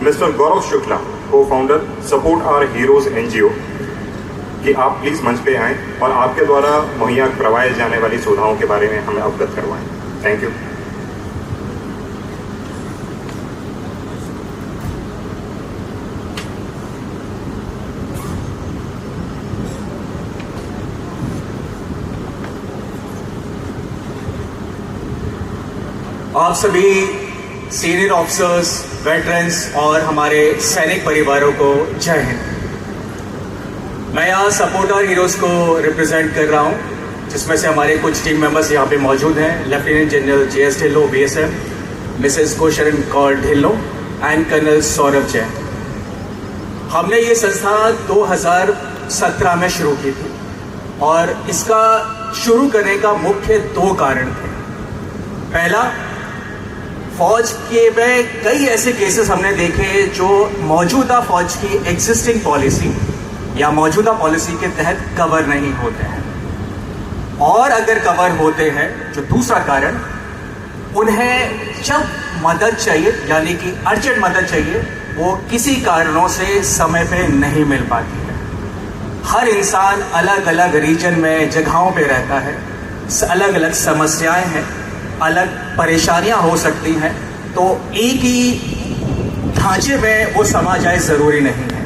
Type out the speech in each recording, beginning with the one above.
Mister Gaurav Shukla, co-founder support our heroes NGO, कि आप please मंच पे आएँ और आपके द्वारा मुहैया करवाए जाने वाली सुविधाओं के बारे में हमें अवगत करवाएं। Thank you. आप सभी सीनियर ऑफिसर्स, वेटरन्स और हमारे सैनिक परिवारों को जय हिंद। मैं यहाँ सपोर्टर हीरोज़ को रिप्रेजेंट कर रहा हूँ, जिसमें से हमारे कुछ टीम मेंबर्स यहाँ पे मौजूद हैं। Lieutenant general JS Dhillon BSM, Mrs Kosharan Kaur Dhillon and colonel Saurabh Jain. हमने ये संस्था 2017 में शुरू की थी और इसका शुरू करने का मुख्य 2 कारण थे। पहला, फौज के में कई ऐसे केसेस हमने देखे जो मौजूदा फौज की एग्जिस्टिंग पॉलिसी या मौजूदा पॉलिसी के तहत कवर नहीं होते हैं, और अगर कवर होते हैं, जो दूसरा कारण, उन्हें जब मदद चाहिए यानी कि अर्जेंट मदद चाहिए, वो किसी कारणों से समय पे नहीं मिल पाती है। हर इंसान अलग अलग रीजन में, जगहों पे रहता है, अलग अलग समस्याएं हैं, अलग परेशानियां हो सकती हैं, तो एक ही ढांचे में वो समा जाए ज़रूरी नहीं है।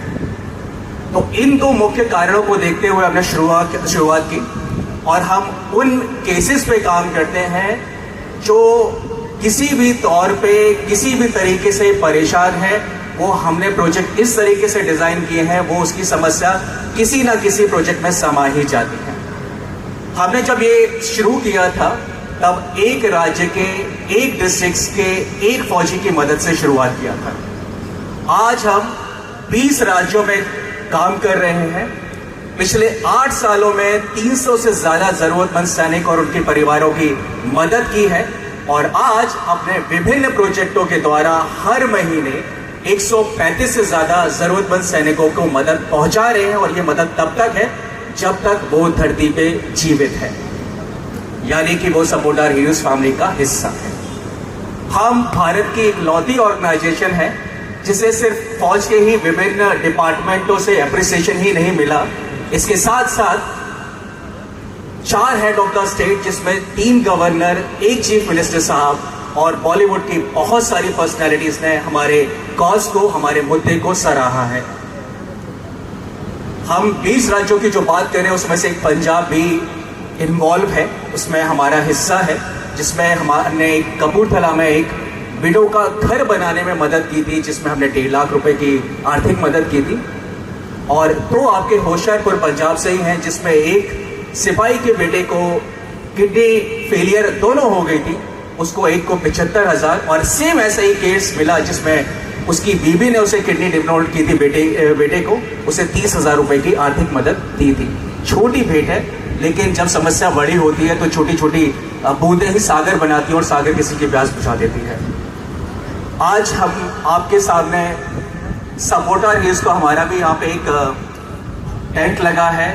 तो इन 2 मुख्य कारणों को देखते हुए हमने शुरुआत की और हम उन केसेस पे काम करते हैं जो किसी भी तौर पे, किसी भी तरीके से परेशान है। वो हमने प्रोजेक्ट इस तरीके से डिज़ाइन किए हैं, वो उसकी समस्या किसी ना किसी प्रोजेक्ट में समा ही जाती है। हमने जब ये शुरू किया था तब एक राज्य के, एक डिस्ट्रिक्ट के एक फौजी की मदद से शुरुआत किया था। आज हम 20 राज्यों में काम कर रहे हैं। पिछले 8 सालों में 300 से ज़्यादा ज़रूरतमंद सैनिक और उनके परिवारों की मदद की है और आज अपने विभिन्न प्रोजेक्टों के द्वारा हर महीने 135 से ज़्यादा ज़रूरतमंद सैनिकों को मदद पहुंचा रहे हैं। और ये मदद तब तक है जब तक वो धरती पे जीवित है, यानी कि वो सपोर्टर हीरोज फैमिली का हिस्सा है। हम भारत की इकलौती ऑर्गेनाइजेशन है जिसे सिर्फ फौज के ही विभिन्न डिपार्टमेंटों से एप्रिसिएशन ही नहीं मिला, इसके साथ साथ 4 हेड ऑफ द स्टेट, जिसमें 3 गवर्नर, 1 चीफ मिनिस्टर साहब और बॉलीवुड की बहुत सारी पर्सनैलिटीज ने हमारे कॉज को, हमारे मुद्दे को सराहा है। हम 20 राज्यों की जो बात करें उसमें से एक पंजाब भी इन्वॉल्व है, उसमें हमारा हिस्सा है, जिसमें हमने कपूरथला में एक विडो का घर बनाने में मदद की थी, जिसमें हमने 1.5 लाख रुपए की आर्थिक मदद की थी। और 2 आपके होशियारपुर पंजाब से ही हैं, जिसमें एक सिपाही के बेटे को किडनी फेलियर दोनों हो गई थी, उसको एक को 75,000, और सेम ऐसा ही केस मिला जिसमें उसकी बीवी ने उसे किडनी डोनेट की थी, बेटे को उसे 30,000 रुपए की आर्थिक मदद दी थी। छोटी भेंट है, लेकिन जब समस्या बड़ी होती है तो छोटी छोटी बूंदें ही सागर बनाती हैं और सागर किसी की प्यास बुझा देती है। आज हम आपके सामने सपोर्टर हीरोज को, हमारा भी यहाँ पे एक टेंट लगा है,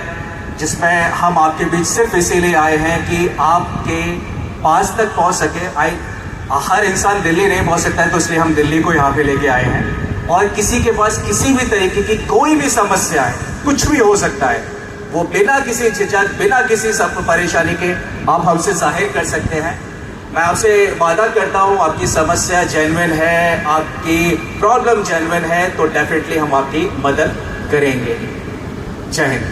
जिसमें हम आपके बीच सिर्फ इसीलिए आए हैं कि आपके पास तक पहुँच सके। हर इंसान दिल्ली नहीं पहुँच सकता है, तो इसलिए हम दिल्ली को यहाँ पे लेके आए हैं। और किसी के पास किसी भी तरीके की कोई भी समस्या है, कुछ भी हो सकता है, वो बिना किसी झिझक, बिना किसी सब परेशानी के आप हमसे जाहिर कर सकते हैं। मैं आपसे वादा करता हूँ, आपकी समस्या जेन्युइन है, आपकी प्रॉब्लम जेन्युइन है, तो डेफिनेटली हम आपकी मदद करेंगे। जय हिंद।